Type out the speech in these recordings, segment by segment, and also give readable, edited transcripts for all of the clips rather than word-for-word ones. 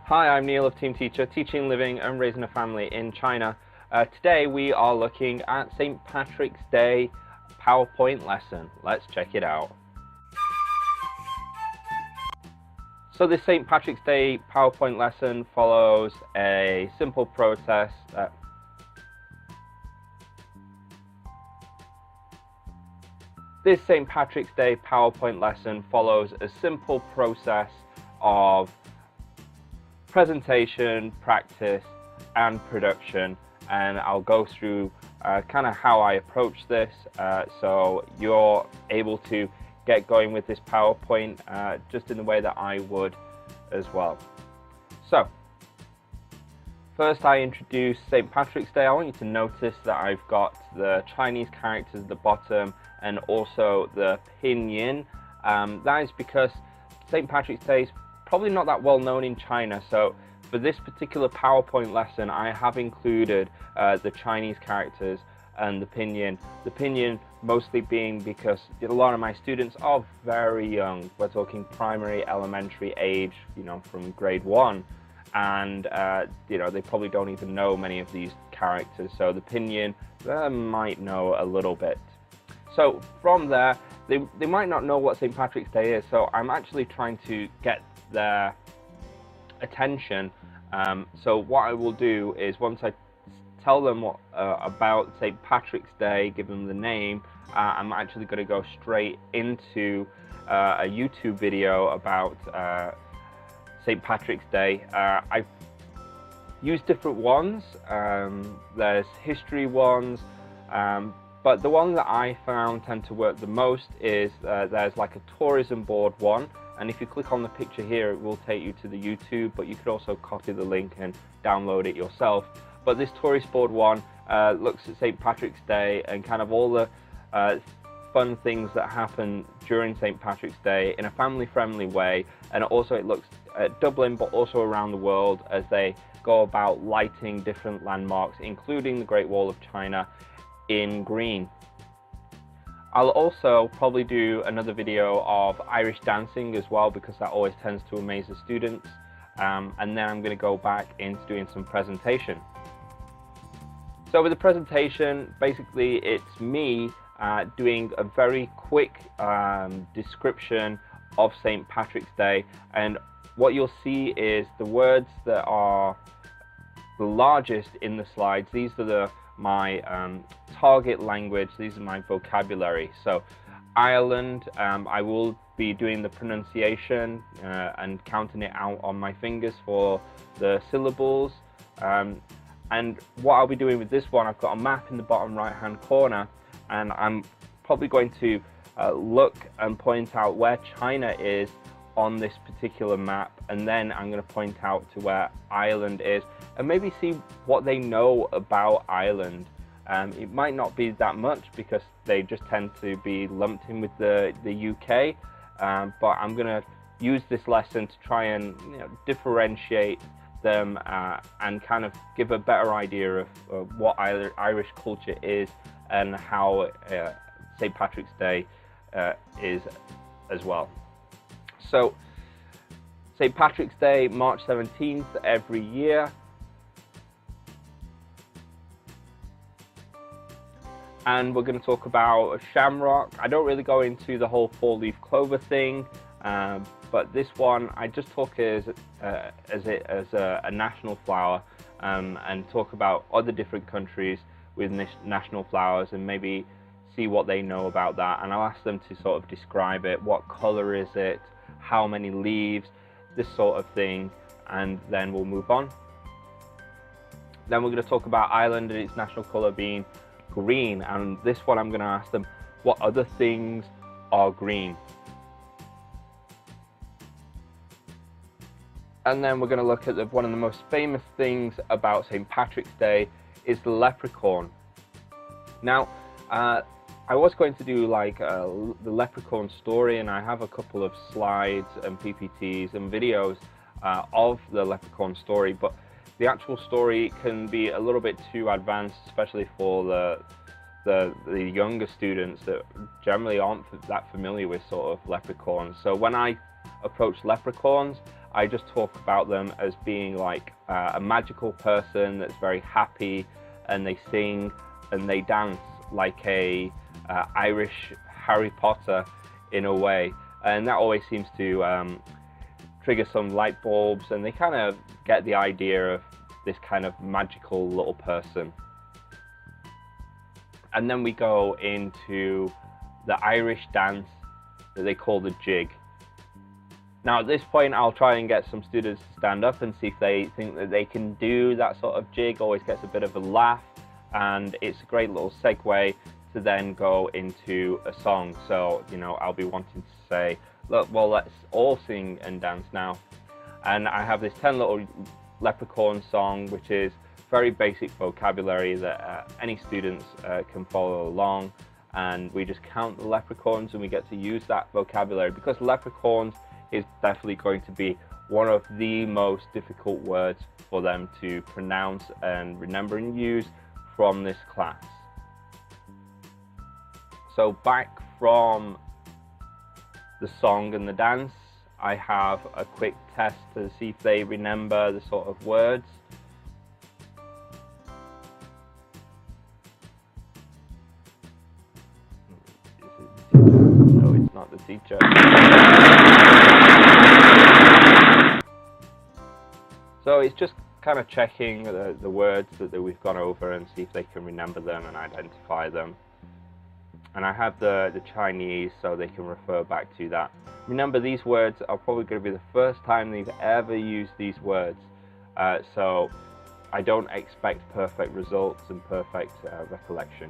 Hi, I'm Neil of Team Teacher, teaching, living and raising a family in China. Today we are looking at St. Patrick's Day PowerPoint lesson. Let's check it out. So this St. Patrick's Day PowerPoint lesson follows a simple process. This St. Patrick's Day PowerPoint lesson follows a simple process of presentation, practice and production, and I'll go through kind of how I approach this so you're able to get going with this PowerPoint just in the way that I would as well. So first I introduce St. Patrick's Day. I want you to notice that I've got the Chinese characters at the bottom and also the pinyin. That is because St. Patrick's Day is probably not that well known in China, so for this particular PowerPoint lesson I have included the Chinese characters and the pinyin. The pinyin mostly being because a lot of my students are very young. We're talking primary, elementary age, from grade 1, and they probably don't even know many of these characters, so the pinyin might know a little bit. So from there, they might not know what St. Patrick's Day is, so I'm actually trying to get their attention. So what I will do is once I tell them about St. Patrick's Day, give them the name, I'm actually going to go straight into a YouTube video about St. Patrick's Day. I've used different ones. There's history ones, but the one that I found tend to work the most is there's like a tourism board one, and if you click on the picture here it will take you to the YouTube, but you could also copy the link and download it yourself. But this tourist board one looks at St. Patrick's Day and kind of all the fun things that happen during St. Patrick's Day in a family-friendly way, and also it looks at Dublin but also around the world as they go about lighting different landmarks, including the Great Wall of China, in green. I'll also probably do another video of Irish dancing as well, because that always tends to amaze the students, and then I'm going to go back into doing some presentation. So with the presentation, basically it's me doing a very quick description of St. Patrick's Day, and what you'll see is the words that are the largest in the slides. These are my target language, these are my vocabulary. So Ireland, I will be doing the pronunciation and counting it out on my fingers for the syllables. And what I'll be doing with this one, I've got a map in the bottom right hand corner, and I'm probably going to look and point out where China is on this particular map, and then I'm going to point out to where Ireland is and maybe see what they know about Ireland. It might not be that much because they just tend to be lumped in with the UK, but I'm going to use this lesson to try and differentiate them and kind of give a better idea of what Irish culture is and how St. Patrick's Day is as well. So St. Patrick's Day, March 17th every year. And we're going to talk about a shamrock. I don't really go into the whole four-leaf clover thing, but this one I just talk as a national flower, and talk about other different countries with national flowers and maybe see what they know about that. And I'll ask them to sort of describe it. What color is it? How many leaves? This sort of thing, and then we'll move on. Then we're going to talk about Ireland and its national color being green, and this one I'm going to ask them what other things are green. And then we're going to look at one of the most famous things about St. Patrick's Day is the leprechaun. Now I was going to do like the leprechaun story, and I have a couple of slides and PPTs and videos of the leprechaun story, but the actual story can be a little bit too advanced, especially for the younger students that generally aren't that familiar with sort of leprechauns. So when I approach leprechauns, I just talk about them as being like a magical person that's very happy, and they sing and they dance like a Irish Harry Potter in a way, and that always seems to trigger some light bulbs, and they kind of get the idea of this kind of magical little person. And then we go into the Irish dance that they call the jig. Now at this point I'll try and get some students to stand up and see if they think that they can do that sort of jig. Always gets a bit of a laugh, and it's a great little segue to then go into a song. So, you know, I'll be wanting to say, look, well, let's all sing and dance now. And I have this 10 Little Leprechaun song, which is very basic vocabulary that any students can follow along. And we just count the leprechauns and we get to use that vocabulary, because leprechauns is definitely going to be one of the most difficult words for them to pronounce and remember and use from this class. So back from the song and the dance, I have a quick test to see if they remember the sort of words. No, it's not the teacher. So it's just kind of checking the words that we've gone over and see if they can remember them and identify them. And I have the Chinese, so they can refer back to that. Remember, these words are probably going to be the first time they've ever used these words. So I don't expect perfect results and perfect recollection.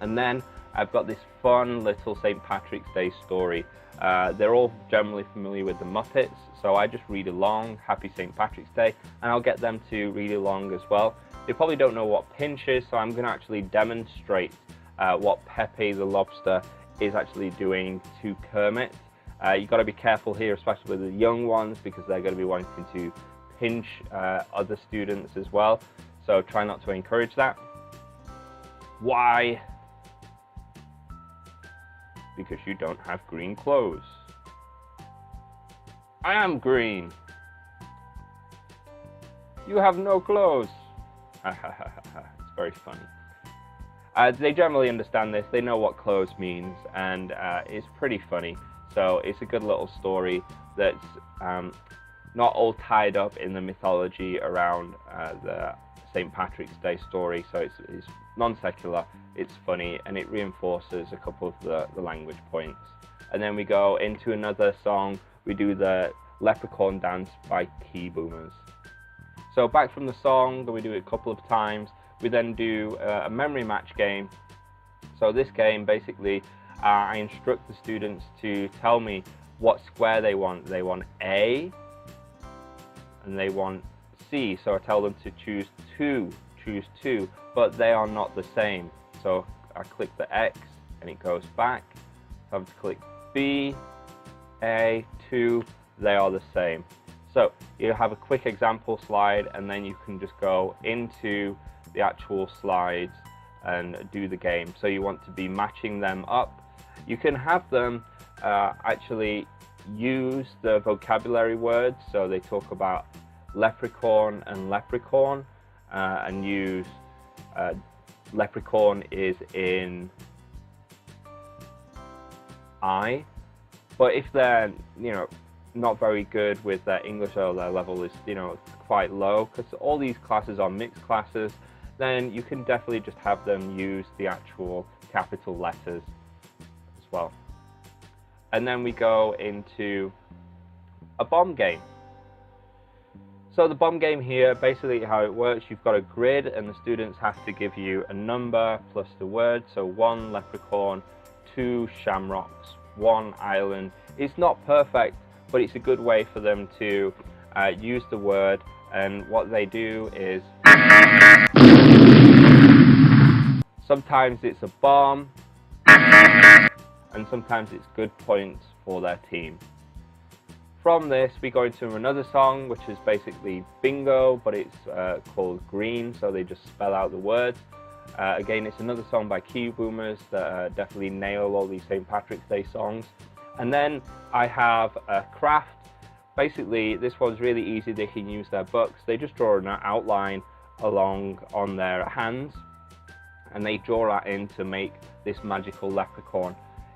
And then I've got this fun little St. Patrick's Day story. They're all generally familiar with the Muppets, so I just read along, Happy St. Patrick's Day, and I'll get them to read along as well. They probably don't know what pinch is, so I'm going to actually demonstrate what Pepe the lobster is actually doing to Kermit. You've got to be careful here, especially with the young ones, because they're going to be wanting to pinch other students as well. So try not to encourage that. Why? Because you don't have green clothes. I am green. You have no clothes. It's very funny. They generally understand this. They know what clothes means, and it's pretty funny. So it's a good little story that's not all tied up in the mythology around the St. Patrick's Day story. So it's non-secular, it's funny, and it reinforces a couple of the language points. And then we go into another song. We do the Leprechaun Dance by Tea Boomers. So back from the song, we do it a couple of times. We then do a memory match game. So this game, basically, I instruct the students to tell me what square they want. They want A, and they want C. So I tell them to choose two, but they are not the same. So I click the X, and it goes back. I have to click B, A, 2, they are the same. So you have a quick example slide, and then you can just go into the actual slides and do the game. So you want to be matching them up. You can have them actually use the vocabulary words. So they talk about leprechaun and leprechaun, and use leprechaun is in I. But if they're, you know, not very good with their English, or their level is, you know, quite low, because all these classes are mixed classes, then you can definitely just have them use the actual capital letters as well. And then we go into a bomb game. So the bomb game here, basically how it works, you've got a grid, and the students have to give you a number plus the word. So 1 leprechaun, 2 shamrocks, 1 island. It's not perfect, but it's a good way for them to use the word. And what they do is, sometimes it's a bomb, and sometimes it's good points for their team. From this, we go into another song, which is basically bingo, but it's called green, so they just spell out the words. Again, it's another song by Tea Boomers that definitely nail all these St. Patrick's Day songs. And then I have a craft basically this one's really easy. They can use their books. They just draw an outline along on their hands, and they draw that in to make this magical leprechaun.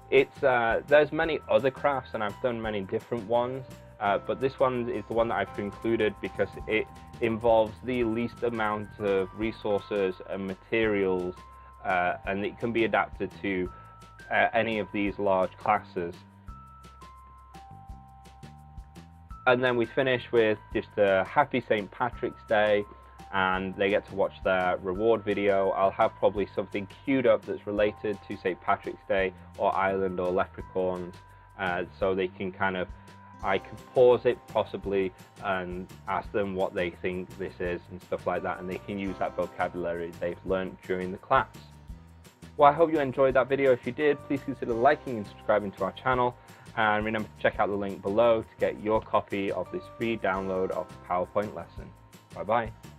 There's many other crafts, and I've done many different ones, but this one is the one that I've concluded because it involves the least amount of resources and materials, and it can be adapted to any of these large classes. And then we finish with just a happy St. Patrick's Day, and they get to watch their reward video. I'll have probably something queued up that's related to St. Patrick's Day or Ireland or leprechauns, so they can I can pause it possibly and ask them what they think this is and stuff like that, and they can use that vocabulary they've learned during the class. Well, I hope you enjoyed that video. If you did, please consider liking and subscribing to our channel, and remember to check out the link below to get your copy of this free download of the PowerPoint lesson. Bye bye.